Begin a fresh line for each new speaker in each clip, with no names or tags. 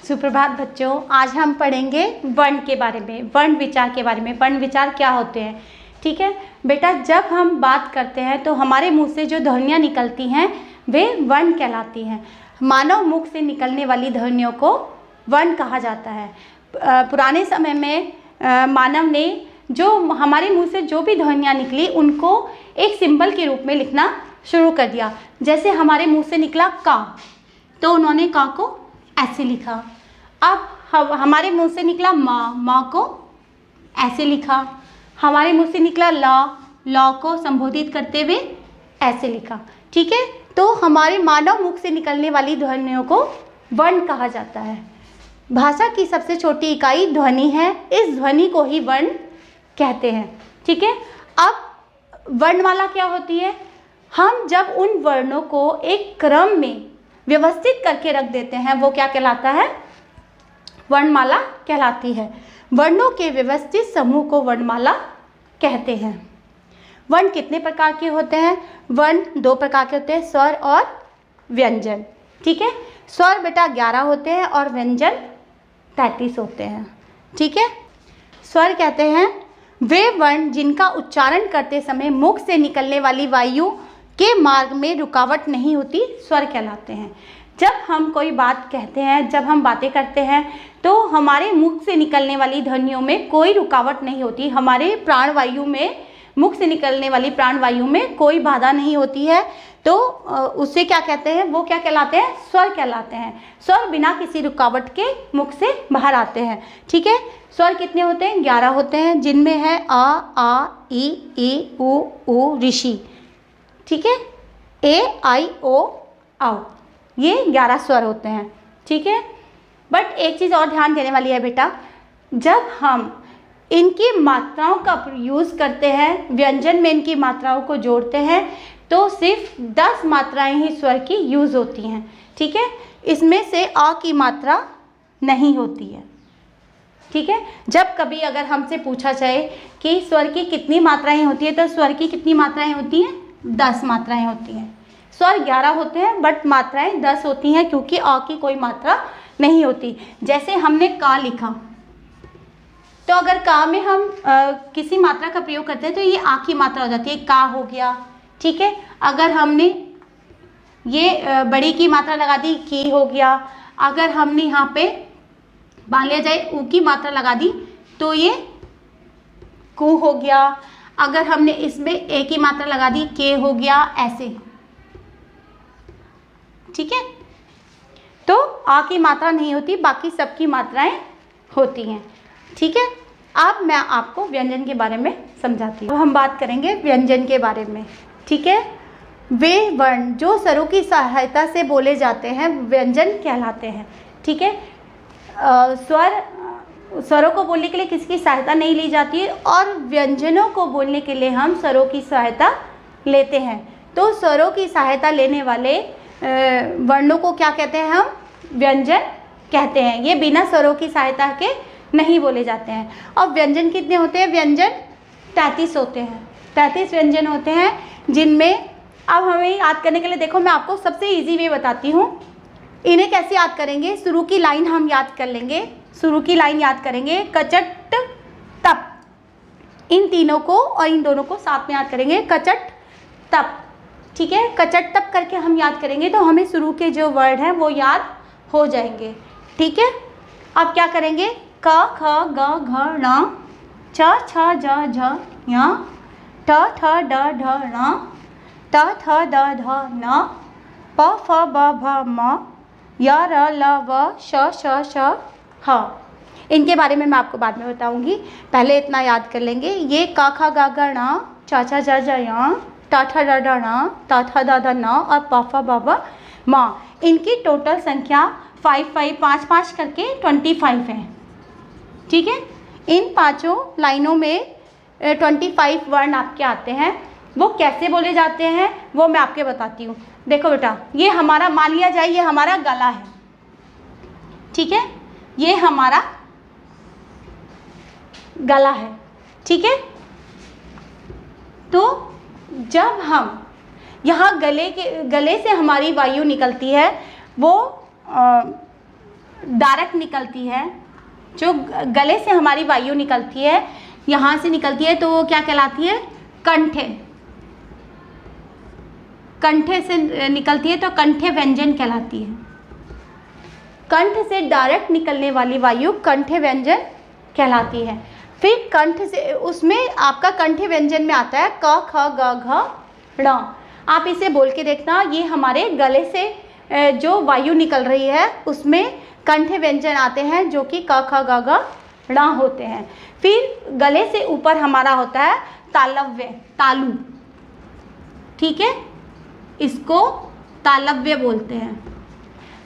सुप्रभात बच्चों, आज हम पढ़ेंगे वर्ण के बारे में, वर्ण विचार के बारे में। वर्ण विचार क्या होते हैं? ठीक है बेटा, जब हम बात करते हैं तो हमारे मुंह से जो ध्वनियाँ निकलती हैं वे वर्ण कहलाती हैं। मानव मुख से निकलने वाली ध्वनियों को वर्ण कहा जाता है। पुराने समय में मानव ने जो हमारे मुंह से जो भी ध्वनियाँ निकली उनको एक सिंबल के रूप में लिखना शुरू कर दिया। जैसे हमारे मुंह से निकला का, तो उन्होंने का को ऐसे लिखा। अब हमारे मुंह से निकला माँ, माँ को ऐसे लिखा। हमारे मुंह से निकला ला को संबोधित करते हुए ऐसे लिखा। ठीक है, तो हमारे मानव मुख से निकलने वाली ध्वनियों को वर्ण कहा जाता है। भाषा की सबसे छोटी इकाई ध्वनि है, इस ध्वनि को ही वर्ण कहते हैं। ठीक है, अब वर्णमाला क्या होती है? हम जब उन वर्णों को एक क्रम में व्यवस्थित करके रख देते हैं वो क्या कहलाता है? वर्णमाला कहलाती है। वर्णों के व्यवस्थित समूह को वर्णमाला कहते हैं। वर्ण कितने प्रकार के होते हैं? वर्ण 2 प्रकार के होते हैं, स्वर और व्यंजन। ठीक है, स्वर बेटा 11 होते हैं और व्यंजन 33 होते हैं। ठीक है, स्वर कहते हैं वे वर्ण जिनका उच्चारण करते समय मुख से निकलने वाली वायु के मार्ग में रुकावट नहीं होती, स्वर कहलाते हैं। जब हम कोई बात कहते हैं, जब हम बातें करते हैं तो हमारे मुख से निकलने वाली ध्वनियों में कोई रुकावट नहीं होती। हमारे प्राणवायु में, मुख से निकलने वाली प्राणवायु में कोई बाधा नहीं होती है, तो उससे क्या कहते हैं? वो क्या कहलाते हैं? स्वर कहलाते हैं। स्वर बिना किसी रुकावट के मुख से बाहर आते हैं। ठीक है, स्वर कितने होते हैं? 11 होते हैं, जिनमें है आ ई उ ऋषि। ठीक है, ए आई ओ औ, ये 11 स्वर होते हैं। ठीक है, बट एक चीज़ और ध्यान देने वाली है बेटा, जब हम इनकी मात्राओं का यूज़ करते हैं, व्यंजन में इनकी मात्राओं को जोड़ते हैं, तो सिर्फ 10 मात्राएं ही स्वर की यूज़ होती हैं। ठीक है, इसमें से आ की मात्रा नहीं होती है। ठीक है, जब कभी अगर हमसे पूछा जाए कि स्वर की कितनी मात्राएं होती है, तो स्वर की कितनी मात्राएं होती हैं? 10 मात्राएं होती हैं। स्वर 11 होते हैं बट मात्राएं 10 होती हैं, क्योंकि आ की कोई मात्रा नहीं होती। जैसे हमने का लिखा, तो अगर का में हम किसी मात्रा का प्रयोग करते हैं तो ये आ की मात्रा हो जाती है, का हो गया। ठीक है, अगर हमने ये बड़ी की मात्रा लगा दी, की हो गया। अगर हमने यहाँ पे मान लिया जाए ऊ की मात्रा लगा दी तो ये कु हो गया। अगर हमने इसमें ए की मात्रा लगा दी, के हो गया, ऐसे। ठीक है, तो आ की मात्रा नहीं होती, बाकी सबकी मात्राएं होती हैं। ठीक है, अब मैं आपको व्यंजन के बारे में समझाती हूँ। अब हम बात करेंगे व्यंजन के बारे में। ठीक है, वे वर्ण जो स्वरों की सहायता से बोले जाते हैं व्यंजन कहलाते हैं। ठीक है, स्वरों को बोलने के लिए किसकी सहायता नहीं ली जाती है, और व्यंजनों को बोलने के लिए हम स्वरों की सहायता लेते हैं। तो स्वरों की सहायता लेने वाले वर्णों को क्या कहते हैं? हम व्यंजन कहते हैं। ये बिना स्वरों की सहायता के नहीं बोले जाते हैं। और व्यंजन कितने होते हैं? व्यंजन 33 होते हैं। 33 व्यंजन होते हैं, जिनमें अब हमें याद करने के लिए देखो मैं आपको सबसे इजी वे बताती हूँ। इन्हें कैसे याद करेंगे? शुरू की लाइन हम याद कर लेंगे, शुरू की लाइन याद करेंगे, कचट तप, इन तीनों को और इन दोनों को साथ में याद करेंगे, कचट तप। ठीक है, कचट तप करके हम याद करेंगे तो हमें शुरू के जो वर्ड हैं वो याद हो जाएंगे। ठीक है, अब क्या करेंगे? क ख ग घ ण, च छ ज झ ञ, ठ ठ ड ढ ण, त थ द ध न, प फ ब भ म, य र ल व श श श ह। इनके बारे में मैं आपको बाद में बताऊंगी, पहले इतना याद कर लेंगे। ये क ख ग घ ण, च छ ज झ ञ, ट ठ ड ढ ण, त थ द ध न और प फ ब भ म। इनकी टोटल संख्या 5 करके 25 है। ठीक है, इन 5 लाइनों में 25 वर्ण आपके आते हैं। वो कैसे बोले जाते हैं वो मैं आपके बताती हूँ। देखो बेटा, ये हमारा, मान लिया जाए ये हमारा गला है। ठीक है, ये हमारा गला है। ठीक है, तो जब हम यहाँ गले से हमारी वायु निकलती है, वो डायरेक्ट निकलती है, जो गले से हमारी वायु निकलती है, यहाँ से निकलती है, तो वो क्या कहलाती है? कंठे। कंठे से निकलती है तो कंठे व्यंजन कहलाती है। कंठ से डायरेक्ट निकलने वाली वायु कंठे व्यंजन कहलाती है। फिर कंठ से, उसमें आपका कंठे व्यंजन में आता है क ख ग घ ण। आप इसे बोल के देखना, ये हमारे गले से जो वायु निकल रही है उसमें कंठे व्यंजन आते हैं जो कि क ख ग घ ण होते हैं। फिर गले से ऊपर हमारा होता है तालव्य, तालु, ठीक है, इसको तालव्य बोलते हैं।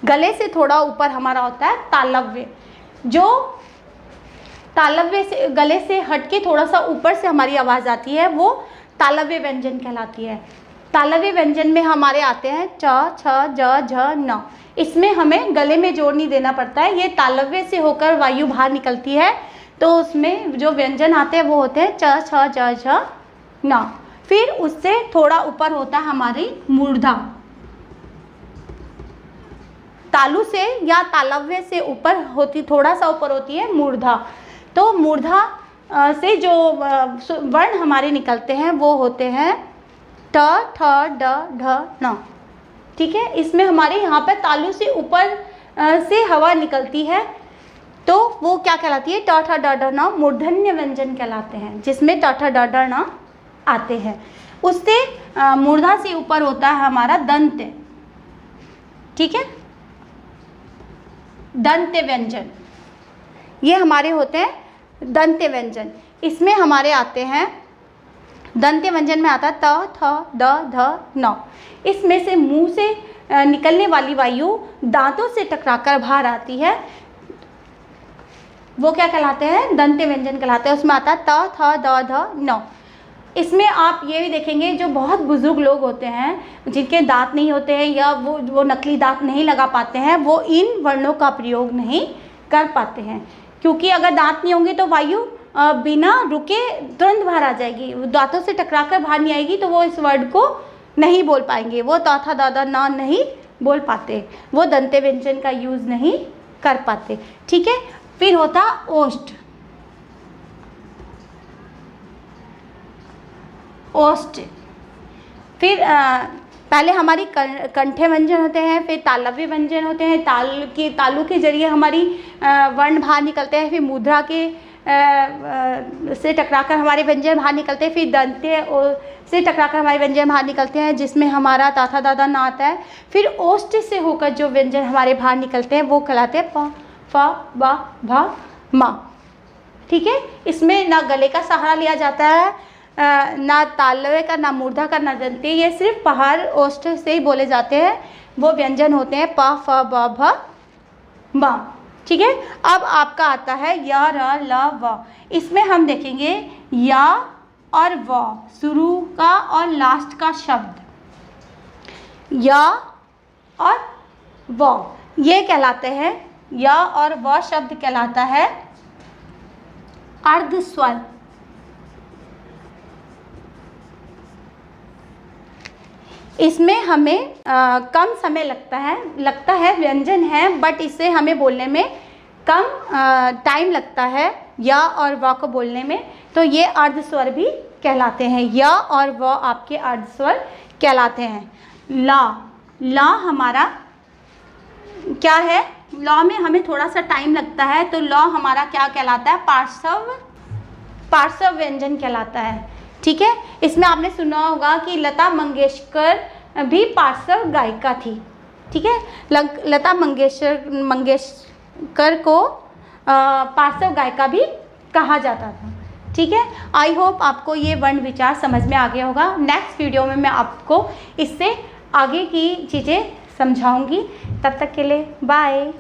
गले से थोड़ा ऊपर हमारा होता है तालव्य, जो तालव्य से, गले से हटके थोड़ा सा ऊपर से हमारी आवाज़ आती है, वो तालव्य व्यंजन कहलाती है। तालव्य व्यंजन में हमारे आते हैं च, छ, ज, झ, न। इसमें हमें गले में जोर नहीं देना पड़ता है, ये तालव्य से होकर वायु बाहर निकलती है, तो उसमें जो व्यंजन आते हैं वो होते हैं च, छ, ज, झ, न। फिर उससे थोड़ा ऊपर होता है हमारी मूर्धा। तालु से या तालव्य से ऊपर होती, थोड़ा सा ऊपर होती है मूर्धा। तो मूर्धा से जो वर्ण हमारे निकलते हैं वो होते हैं ट, ठ, ड, ढ, न, ठीक है। इसमें हमारे यहाँ पर तालु से ऊपर से हवा निकलती है, तो वो क्या कहलाती है? ट, ठ, ड, ढ, न मूर्धन्य व्यंजन कहलाते हैं, जिसमें ट, ठ, ड, ढ, न आते हैं। उससे मूर्धा से ऊपर होता है हमारा दंत, ठीक है, दंत व्यंजन। ये हमारे होते हैं दंत व्यंजन। इसमें हमारे आते हैं, दंत व्यंजन में आता है त, थ, द, ध, न। इसमें से मुंह से निकलने वाली वायु दांतों से टकराकर बाहर आती है, वो क्या कहलाते हैं? दंत व्यंजन कहलाते हैं। उसमें आता है त, थ, द, ध, न। इसमें आप ये भी देखेंगे, जो बहुत बुजुर्ग लोग होते हैं जिनके दांत नहीं होते हैं या वो नकली दांत नहीं लगा पाते हैं, वो इन वर्णों का प्रयोग नहीं कर पाते हैं, क्योंकि अगर दांत नहीं होंगे तो वायु बिना रुके तुरंत बाहर आ जाएगी, दांतों से टकराकर बाहर नहीं आएगी, तो वो इस वर्ड को नहीं बोल पाएंगे, वो त, थ, द, ध, न नहीं बोल पाते, वो दंत व्यंजन का यूज़ नहीं कर पाते, ठीक है। फिर होता ओष्ठ। ओष्ठ फिर पहले हमारी कंठे व्यंजन होते हैं, फिर तालव्य व्यंजन होते हैं, तालु के जरिए हमारी वर्ण बाहर निकलते हैं, फिर मूर्धा के से टकराकर हमारे व्यंजन बाहर निकलते हैं, फिर दंत्य से टकराकर हमारे व्यंजन बाहर निकलते हैं, जिसमें हमारा ताथा दादा ना आता है। फिर ओष्ठ से होकर जो व्यंजन हमारे बाहर निकलते हैं वो कहलाते हैं प, फ, ब, भ, म, ठीक है। इसमें ना गले का सहारा लिया जाता है, ना तालव्य का, ना मूर्धा का, ना दंत्य, ये सिर्फ पहाड़ ओष्ठ से ही बोले जाते हैं। वो व्यंजन होते हैं प, फ, ब, भ, म, ठीक है। अब आपका आता है य, र, ल, व। इसमें हम देखेंगे या और व, शुरू का और लास्ट का शब्द, या और व ये कहलाते हैं, या और व शब्द कहलाता है अर्ध स्वर। इसमें हमें कम समय लगता है व्यंजन है, बट इसे हमें बोलने में कम टाइम लगता है, या और व को बोलने में, तो ये अर्ध स्वर भी कहलाते हैं। या और व आपके अर्ध स्वर कहलाते हैं। ला हमारा क्या है? लॉ में हमें थोड़ा सा टाइम लगता है, तो लॉ हमारा क्या कहलाता है? पार्श्व व्यंजन कहलाता है, ठीक है। इसमें आपने सुना होगा कि लता मंगेशकर भी पार्श्व गायिका थी, ठीक है। लता मंगेशकर को पार्श्व गायिका भी कहा जाता था, ठीक है। आई होप आपको ये वर्ण विचार समझ में आ गया होगा। नेक्स्ट वीडियो में मैं आपको इससे आगे की चीज़ें समझाऊंगी। तब तक के लिए बाय।